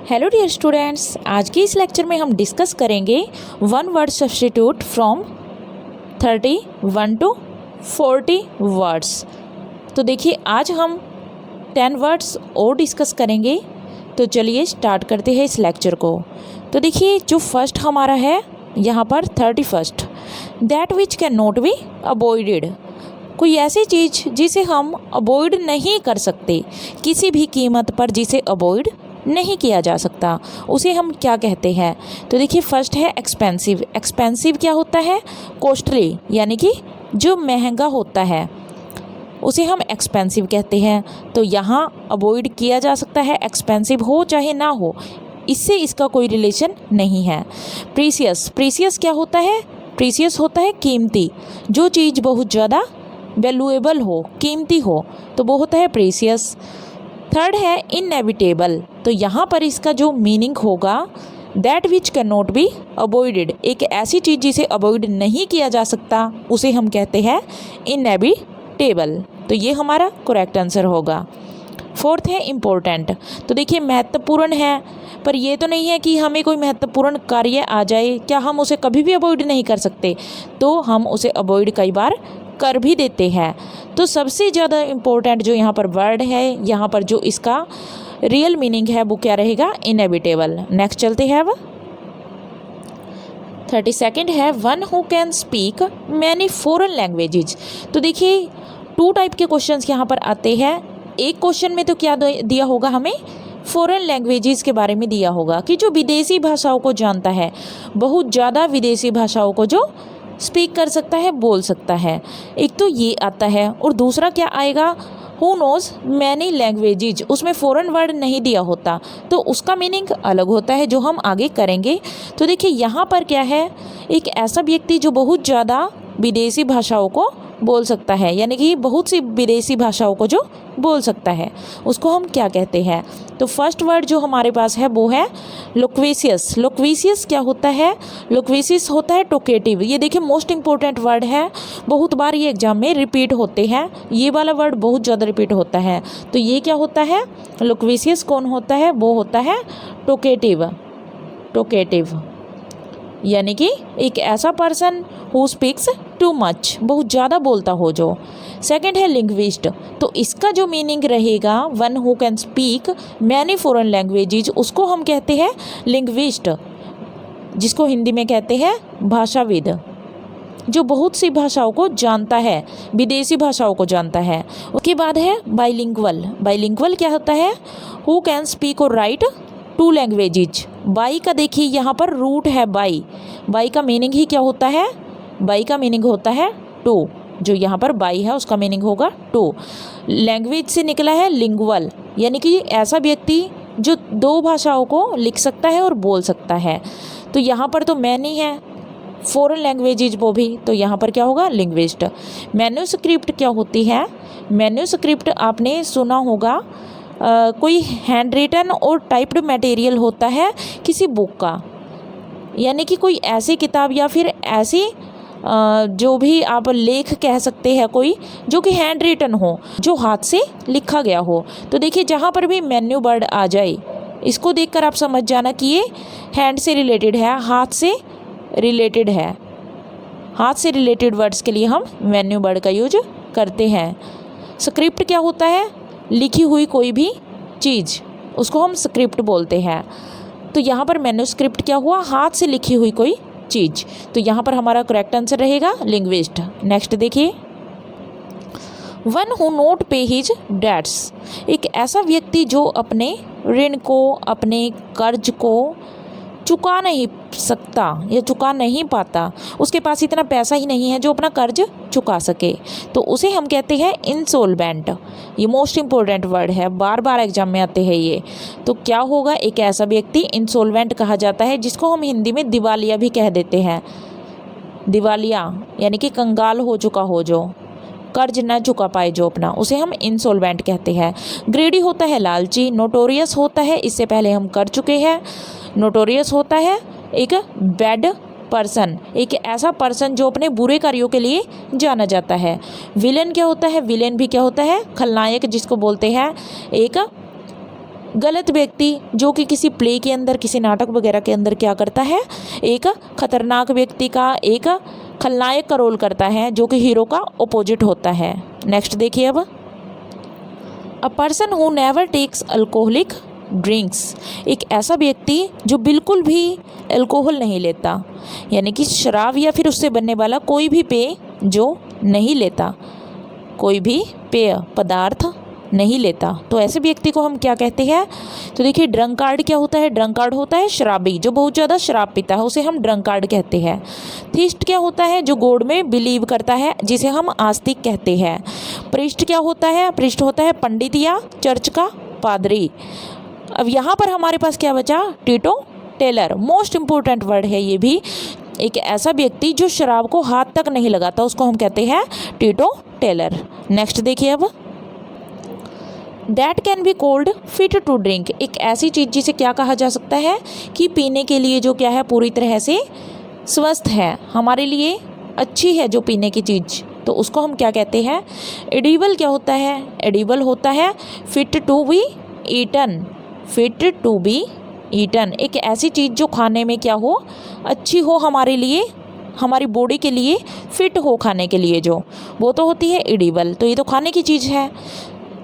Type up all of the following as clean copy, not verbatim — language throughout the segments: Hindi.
हेलो डियर स्टूडेंट्स, आज के इस लेक्चर में हम डिस्कस करेंगे one word substitute from 31 to 40 words. तो देखिए आज हम 10 वर्ड्स और डिस्कस करेंगे। तो चलिए स्टार्ट करते हैं इस लेक्चर को। तो देखिए जो फर्स्ट हमारा है यहाँ पर 31, that which can not be avoided. कोई ऐसी चीज़ जिसे हम अवॉइड नहीं कर सकते, किसी भी कीमत पर जिसे अवॉइड नहीं किया जा सकता, उसे हम क्या कहते हैं। तो देखिए फर्स्ट है एक्सपेंसिव। एक्सपेंसिव क्या होता है? कॉस्टली, यानी कि जो महंगा होता है उसे हम एक्सपेंसिव कहते हैं। तो यहाँ अवॉइड किया जा सकता है, एक्सपेंसिव हो चाहे ना हो, इससे इसका कोई रिलेशन नहीं है। प्रीसियस। प्रीसियस क्या होता है? प्रीसियस होता है कीमती। जो चीज़ बहुत ज़्यादा वैल्यूएबल हो, कीमती हो, तो वो होता है प्रीसियस। थर्ड है इनएविटेबल। तो यहाँ पर इसका जो मीनिंग होगा that which can not be avoided. एक ऐसी चीज़ जिसे अवॉइड नहीं किया जा सकता उसे हम कहते हैं इनएविटेबल। तो ये हमारा करेक्ट आंसर होगा। फोर्थ है इम्पोर्टेंट। तो देखिए महत्वपूर्ण है, पर ये तो नहीं है कि हमें कोई महत्वपूर्ण कार्य आ जाए, क्या हम उसे कभी भी अवॉइड नहीं कर सकते? तो हम उसे अवॉइड कई बार कर भी देते हैं। तो सबसे ज़्यादा इम्पोर्टेंट जो यहाँ पर वर्ड है, यहाँ पर जो इसका रियल मीनिंग है वो क्या रहेगा? इनएविटेबल। नेक्स्ट चलते हैं अब 32 है one who can speak many foreign languages. तो देखिए 2 टाइप के क्वेश्चंस यहाँ पर आते हैं। एक क्वेश्चन में तो क्या दिया होगा हमें? फॉरेन लैंग्वेजेस के बारे में दिया होगा कि जो विदेशी भाषाओं को जानता है, बहुत ज़्यादा विदेशी भाषाओं को जो स्पीक कर सकता है, बोल सकता है। एक तो ये आता है, और दूसरा क्या आएगा? Who nose many languages. उसमें फॉरेन वर्ड नहीं दिया होता, तो उसका मीनिंग अलग होता है जो हम आगे करेंगे। तो देखिए यहाँ पर क्या है? एक ऐसा व्यक्ति जो बहुत ज़्यादा विदेशी भाषाओं को बोल सकता है, यानी कि बहुत सी विदेशी भाषाओं को जो बोल सकता है, उसको हम क्या कहते हैं? तो फर्स्ट वर्ड जो हमारे पास है वो है लोक्वेशियस। लोक्वेशियस क्या होता है? लोक्वेशियस होता है टोकेटिव। ये देखिए मोस्ट इंपॉर्टेंट वर्ड है, बहुत बार ये एग्जाम में रिपीट होते हैं। ये वाला वर्ड बहुत ज़्यादा रिपीट होता है। तो ये क्या होता है? लोक्वेशियस कौन होता है? वो होता है टोकेटिव। टोकेटिव यानी कि एक ऐसा person who speaks too much, बहुत ज़्यादा बोलता हो जो। सेकंड है लिंग्विस्ट। तो इसका जो मीनिंग रहेगा one who can speak many foreign languages, उसको हम कहते हैं लिंग्विस्ट, जिसको हिंदी में कहते हैं भाषाविद, जो बहुत सी भाषाओं को जानता है, विदेशी भाषाओं को जानता है। उसके बाद है बाइलिंगुअल। बाइलिंगुअल क्या होता है? हु कैन स्पीक और राइट 2 लैंग्वेजेज। बाई का देखिए यहाँ पर रूट है बाई। बाई का मीनिंग ही क्या होता है? बाई का मीनिंग होता है 2। जो यहाँ पर बाई है उसका मीनिंग होगा 2। लैंग्वेज से निकला है लिंगुअल, यानी कि ऐसा व्यक्ति जो 2 भाषाओं को लिख सकता है और बोल सकता है। तो यहाँ पर तो मैनी है, फॉरेन लैंग्वेजेज वो भी, तो यहाँ पर क्या होगा? लिंग्विस्ट। मैन्यूस्क्रिप्ट क्या होती है? मैन्यूस्क्रिप्ट आपने सुना होगा, कोई हैंड रिटन और टाइप्ड मटेरियल होता है किसी बुक का, यानी कि कोई ऐसी किताब या फिर ऐसी जो भी आप लेख कह सकते हैं, कोई जो कि हैंड रिटन हो, जो हाथ से लिखा गया हो। तो देखिए जहाँ पर भी मेन्यू वर्ड आ जाए, इसको देखकर आप समझ जाना कि ये हैंड से रिलेटेड है, हाथ से रिलेटेड है। हाथ से रिलेटेड वर्ड्स के लिए हम मेन्यू वर्ड का यूज करते हैं। स्क्रिप्ट क्या होता है? लिखी हुई कोई भी चीज़, उसको हम स्क्रिप्ट बोलते हैं। तो यहाँ पर मैन्यूस्क्रिप्ट क्या हुआ? हाथ से लिखी हुई कोई चीज़। तो यहाँ पर हमारा करेक्ट आंसर रहेगा लिंग्विस्ट। नेक्स्ट देखिए वन हु नॉट पे हिज डेट्स। एक ऐसा व्यक्ति जो अपने ऋण को, अपने कर्ज को चुका नहीं सकता या चुका नहीं पाता, उसके पास इतना पैसा ही नहीं है जो अपना कर्ज चुका सके, तो उसे हम कहते हैं इंसॉल्वेंट। ये मोस्ट इंपॉर्टेंट वर्ड है, बार बार एग्जाम में आते हैं ये। तो क्या होगा? एक ऐसा व्यक्ति इंसॉल्वेंट कहा जाता है, जिसको हम हिंदी में दिवालिया भी कह देते हैं। दिवालिया यानी कि कंगाल हो चुका हो, जो कर्ज ना चुका पाए जो अपना, उसे हम इंसॉल्वेंट कहते हैं। ग्रेडी होता है लालची। नोटोरियस होता है, इससे पहले हम कर चुके हैं। नोटोरियस होता है एक बैड पर्सन, एक ऐसा पर्सन जो अपने बुरे कार्यों के लिए जाना जाता है। विलेन क्या होता है? विलेन भी क्या होता है? खलनायक, जिसको बोलते हैं एक गलत व्यक्ति जो कि किसी प्ले के अंदर, किसी नाटक वगैरह के अंदर क्या करता है, एक खतरनाक व्यक्ति का, एक खलनायक का रोल करता है जो कि हीरो का ऑपोजिट होता है। नेक्स्ट देखिए अब, a person who never takes alcoholic drinks, एक ऐसा व्यक्ति जो बिल्कुल भी अल्कोहल नहीं लेता, यानी कि शराब या फिर उससे बनने वाला कोई भी पेय जो नहीं लेता, कोई भी पेय पदार्थ नहीं लेता, तो ऐसे व्यक्ति को हम क्या कहते हैं। तो देखिए ड्रंकार्ड क्या होता है, ड्रंकार्ड होता है शराबी जो बहुत ज़्यादा शराब पीता है, उसे हम ड्रंकार्ड कहते हैं। थीस्ट क्या होता है, जो गॉड में बिलीव करता है, जिसे हम आस्तिक कहते हैं। प्रीस्ट क्या होता है, प्रीस्ट होता है पंडित या चर्च का पादरी। अब यहाँ पर हमारे पास क्या बचा, teetotaller, most important word है ये भी। एक ऐसा व्यक्ति जो शराब को हाथ तक नहीं लगाता, उसको हम कहते हैं टीटो टेलर। नेक्स्ट देखिए अब, that can be called fit to drink, एक ऐसी चीज़ जिसे क्या कहा जा सकता है कि पीने के लिए जो क्या है पूरी तरह से स्वस्थ है, हमारे लिए अच्छी है जो पीने की चीज़, तो उसको हम क्या कहते हैं। एडिबल क्या होता है, एडिबल होता है fit to be eaten, fit to be eaten, एक ऐसी चीज़ जो खाने में क्या हो, अच्छी हो हमारे लिए, हमारी बॉडी के लिए फिट हो खाने के लिए, जो वो तो होती है एडिबल, तो ये तो खाने की चीज़ है।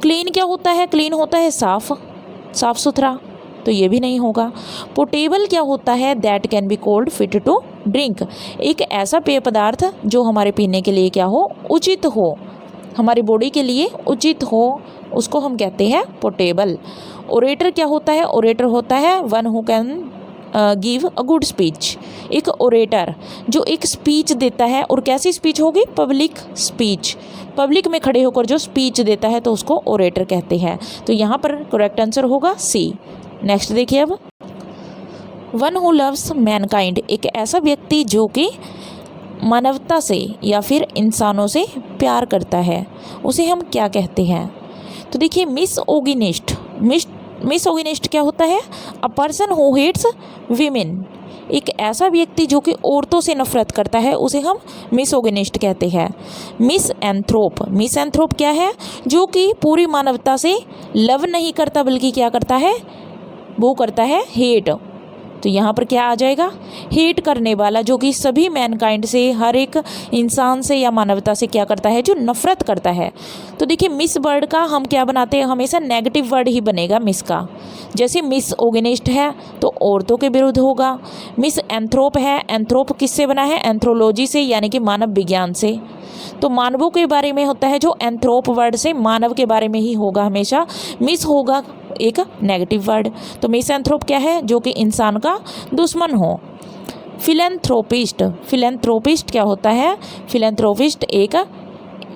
क्लीन क्या होता है, क्लीन होता है साफ, साफ सुथरा, तो ये भी नहीं होगा। पोर्टेबल क्या होता है, that can be called fit to drink, एक ऐसा पेय पदार्थ जो हमारे पीने के लिए क्या हो, उचित हो, हमारी बॉडी के लिए उचित हो, उसको हम कहते हैं पोर्टेबल। ओरेटर क्या होता है, ओरेटर होता है one who can give a good speech, एक ओरेटर जो एक स्पीच देता है, और कैसी स्पीच होगी, पब्लिक स्पीच, पब्लिक में खड़े होकर जो स्पीच देता है तो उसको ओरेटर कहते हैं। तो यहाँ पर करेक्ट आंसर होगा सी। नेक्स्ट देखिए अब, वन हु लव्स मैनकाइंड, एक ऐसा व्यक्ति जो कि मानवता से या फिर इंसानों से प्यार करता है, उसे हम क्या कहते हैं। तो देखिए मिसओगिनिस्ट, मिसओगिनिस्ट क्या होता है, a person who hates women, एक ऐसा व्यक्ति जो कि औरतों से नफरत करता है, उसे हम मिसओगिनिस्ट कहते हैं। मिसएंथ्रोप, मिसएंथ्रोप क्या है, जो कि पूरी मानवता से लव नहीं करता बल्कि क्या करता है, वो करता है हेट, तो यहाँ पर क्या आ जाएगा, हेट करने वाला, जो कि सभी मैनकाइंड से, हर एक इंसान से या मानवता से क्या करता है, जो नफरत करता है। तो देखिए मिस वर्ड का हम क्या बनाते हैं, हमेशा नेगेटिव वर्ड ही बनेगा मिस का, जैसे मिसओगिनिस्ट है तो औरतों के विरुद्ध होगा। मिस एंथ्रोप है, एंथ्रोप किससे बना है, एंथ्रोलॉजी से, यानी कि मानव विज्ञान से, तो मानवों के बारे में होता है जो एंथ्रोप वर्ड से, मानव के बारे में ही होगा हमेशा। मिस होगा एक नेगेटिव वर्ड, तो मिसएंथ्रोप क्या है, जो कि इंसान का दुश्मन हो। फिलैंथ्रोपिस्ट, फिलैंथ्रोपिस्ट क्या होता है, फिलैंथ्रोपिस्ट एक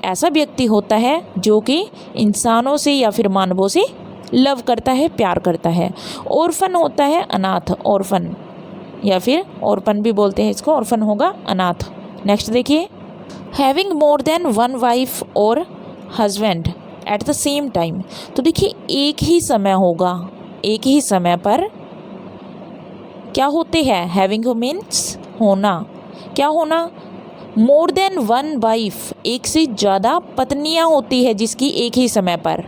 ऐसा व्यक्ति होता है जो कि इंसानों से या फिर मानवों से लव करता है, प्यार करता है। ऑर्फन होता है अनाथ, ऑर्फन या फिर ऑर्फन भी बोलते हैं इसको, ऑर्फन होगा अनाथ। नेक्स्ट देखिए, having more than one wife और husband at the same time, तो देखिए एक ही समय होगा, एक ही समय पर क्या होते हैं, हैविंग मीन्स होना, क्या होना, मोर देन वन वाइफ, एक से ज़्यादा पत्नियां होती है जिसकी एक ही समय पर,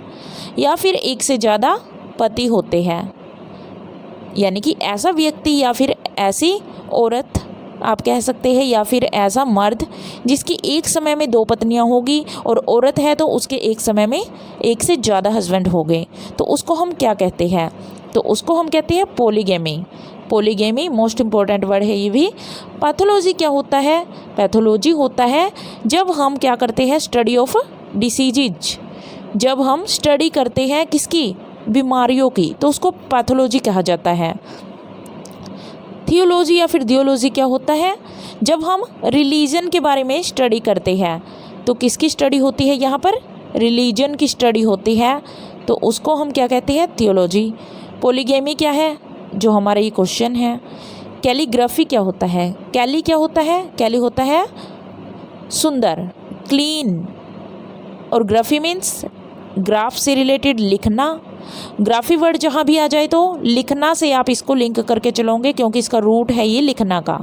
या फिर एक से ज़्यादा पति होते हैं, यानी कि ऐसा व्यक्ति या फिर ऐसी औरत आप कह सकते हैं, या फिर ऐसा मर्द जिसकी एक समय में दो पत्नियां होगी, और औरत है तो उसके एक समय में एक से ज़्यादा हस्बैंड हो गए, तो उसको हम क्या कहते हैं, तो उसको हम कहते हैं polygamy. Polygamy most important word है ये भी। पैथोलॉजी क्या होता है, पैथोलॉजी होता है जब हम क्या करते हैं, स्टडी ऑफ डिसीजेज, जब हम स्टडी करते हैं किसकी, बीमारियों की, तो उसको पैथोलॉजी कहा जाता है। थियोलॉजी या फिर थियोलॉजी क्या होता है, जब हम रिलीजन के बारे में स्टडी करते हैं, तो किसकी स्टडी होती है, यहाँ पर रिलीजन की स्टडी होती है, तो उसको हम क्या कहते हैं, थियोलॉजी। पॉलीगैमी क्या है, जो हमारा ये क्वेश्चन है। कैलीग्राफी क्या होता है, कैली क्या होता है, कैली होता है सुंदर, क्लीन, और ग्राफी मीन्स ग्राफ से रिलेटेड लिखना। ग्राफी वर्ड जहाँ भी आ जाए तो लिखना से आप इसको लिंक करके चलोगे, क्योंकि इसका रूट है ये लिखना का।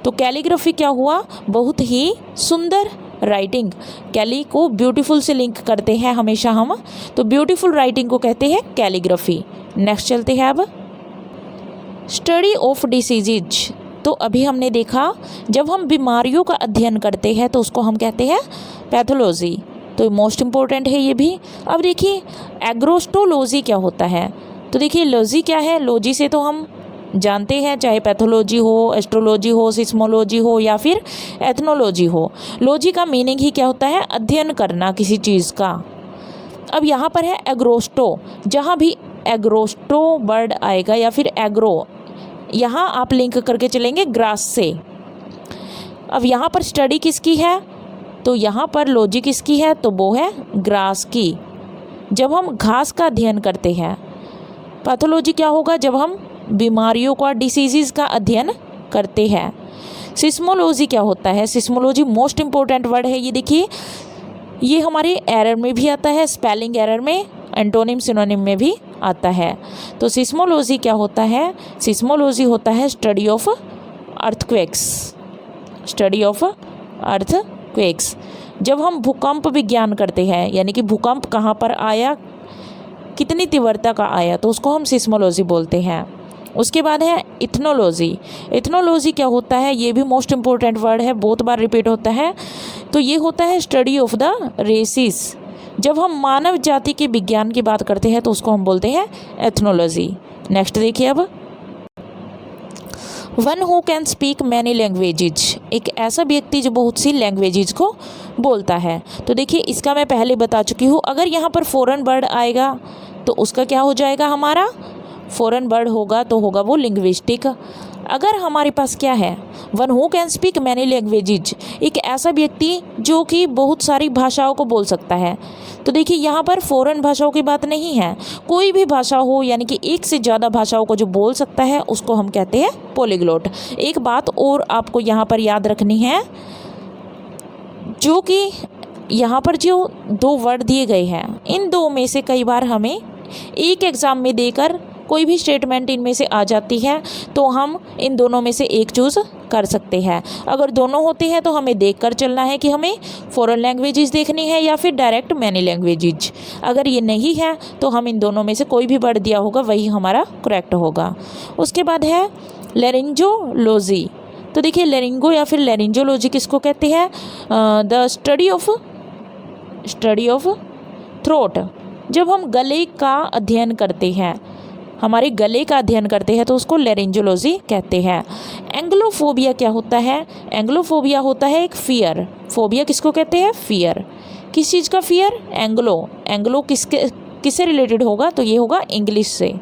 तो कैलीग्राफी क्या हुआ, बहुत ही सुंदर राइटिंग, कैली को ब्यूटीफुल से लिंक करते हैं हमेशा हम, तो ब्यूटीफुल राइटिंग को कहते हैं कैलीग्राफी। नेक्स्ट चलते हैं अब, स्टडी ऑफ डिसीजेज। तो अभी हमने देखा जब हम बीमारियों का अध्ययन करते हैं तो उसको हम कहते हैं पैथोलॉजी, तो मोस्ट इम्पोर्टेंट है ये भी। अब देखिए एग्रोस्टोलॉजी क्या होता है, तो देखिए लॉजी क्या है, लॉजी से तो हम जानते हैं, चाहे पैथोलॉजी हो, एस्ट्रोलॉजी हो, सिस्मोलॉजी हो या फिर एथनोलॉजी हो, लॉजी का मीनिंग ही क्या होता है, अध्ययन करना किसी चीज़ का। अब यहाँ पर है एग्रोस्टो, जहाँ भी एग्रोस्टो वर्ड आएगा या फिर एग्रो, यहाँ आप लिंक करके चलेंगे ग्रास से। अब यहाँ पर स्टडी किसकी है, तो यहाँ पर लॉजी किसकी है, तो वो है ग्रास की। जब हम घास का अध्ययन करते हैं, पैथोलॉजी क्या होगा, जब हम बीमारियों का, डिसीज़ का अध्ययन करते हैं। सिस्मोलॉजी क्या होता है, सिस्मोलॉजी मोस्ट इम्पोर्टेंट वर्ड है, ये देखिए ये हमारे एरर में भी आता है, स्पेलिंग एरर में, एंटोनिम सिनोनिम में भी आता है। तो सिस्मोलॉजी क्या होता है, सिस्मोलॉजी होता है study of earthquakes, study of earthquakes. जब हम भूकंप विज्ञान करते हैं, यानी कि भूकंप कहाँ पर आया, कितनी तीव्रता का आया, तो उसको हम सिस्मोलॉजी बोलते हैं। उसके बाद है इथनोलॉजी। इथनोलॉजी क्या होता है, ये भी मोस्ट इम्पोर्टेंट वर्ड है, बहुत बार रिपीट होता है। तो ये होता है स्टडी ऑफ द रेसिस। जब हम मानव जाति के विज्ञान की बात करते हैं तो उसको हम बोलते हैं एथनोलॉजी। नेक्स्ट देखिए अब, one who can speak many languages, एक ऐसा व्यक्ति जो बहुत सी लैंग्वेजेज को बोलता है। तो देखिए इसका मैं पहले बता चुकी हूँ, अगर यहाँ पर फॉरेन वर्ड आएगा तो उसका क्या हो जाएगा, हमारा फॉरेन वर्ड होगा तो होगा वो लिंग्विस्टिक। अगर हमारे पास क्या है, one who can speak many languages, एक ऐसा व्यक्ति जो कि बहुत सारी भाषाओं को बोल सकता है। तो देखिए यहाँ पर फॉरेन भाषाओं की बात नहीं है, कोई भी भाषा हो, यानी कि एक से ज़्यादा भाषाओं को जो बोल सकता है उसको हम कहते हैं पॉलीग्लॉट। एक बात और आपको यहाँ पर याद रखनी है, जो कि यहाँ पर जो दो वर्ड दिए गए हैं, इन दो में से कई बार हमें एक एग्ज़ाम में देकर कोई भी स्टेटमेंट इनमें से आ जाती है, तो हम इन दोनों में से एक चूज़ कर सकते हैं। अगर दोनों होती हैं तो हमें देखकर चलना है कि हमें फॉरेन लैंग्वेजेस देखनी है या फिर डायरेक्ट मैनी लैंग्वेजेज। अगर ये नहीं है तो हम इन दोनों में से कोई भी वर्ड दिया होगा वही हमारा करेक्ट होगा। उसके बाद है लैरिंजोलॉजी। तो देखिए लैरिंगो या फिर लैरिंजोलॉजी किसको कहते हैं, द स्टडी ऑफ थ्रोट। जब हम गले का अध्ययन करते हैं, हमारे गले का अध्ययन करते हैं तो उसको लैरिंजोलॉजी कहते हैं। एंग्लोफोबिया क्या होता है, एंग्लोफोबिया होता है एक फियर। फोबिया किसको कहते हैं, फियर। किस चीज़ का फियर, एंग्लो किससे रिलेटेड होगा, तो ये होगा इंग्लिश से।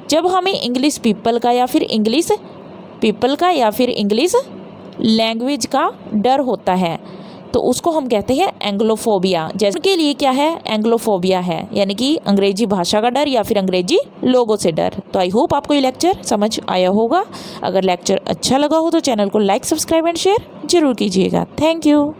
जब हमें इंग्लिश पीपल का या फिर इंग्लिश लैंग्वेज का डर होता है तो उसको हम कहते हैं एंग्लोफोबिया। जैसे के लिए क्या है, एंग्लोफोबिया है, यानी कि अंग्रेजी भाषा का डर या फिर अंग्रेजी लोगों से डर। तो आई होप आपको ये लेक्चर समझ आया होगा। अगर लेक्चर अच्छा लगा हो तो चैनल को लाइक, सब्सक्राइब एंड शेयर जरूर कीजिएगा। Thank you.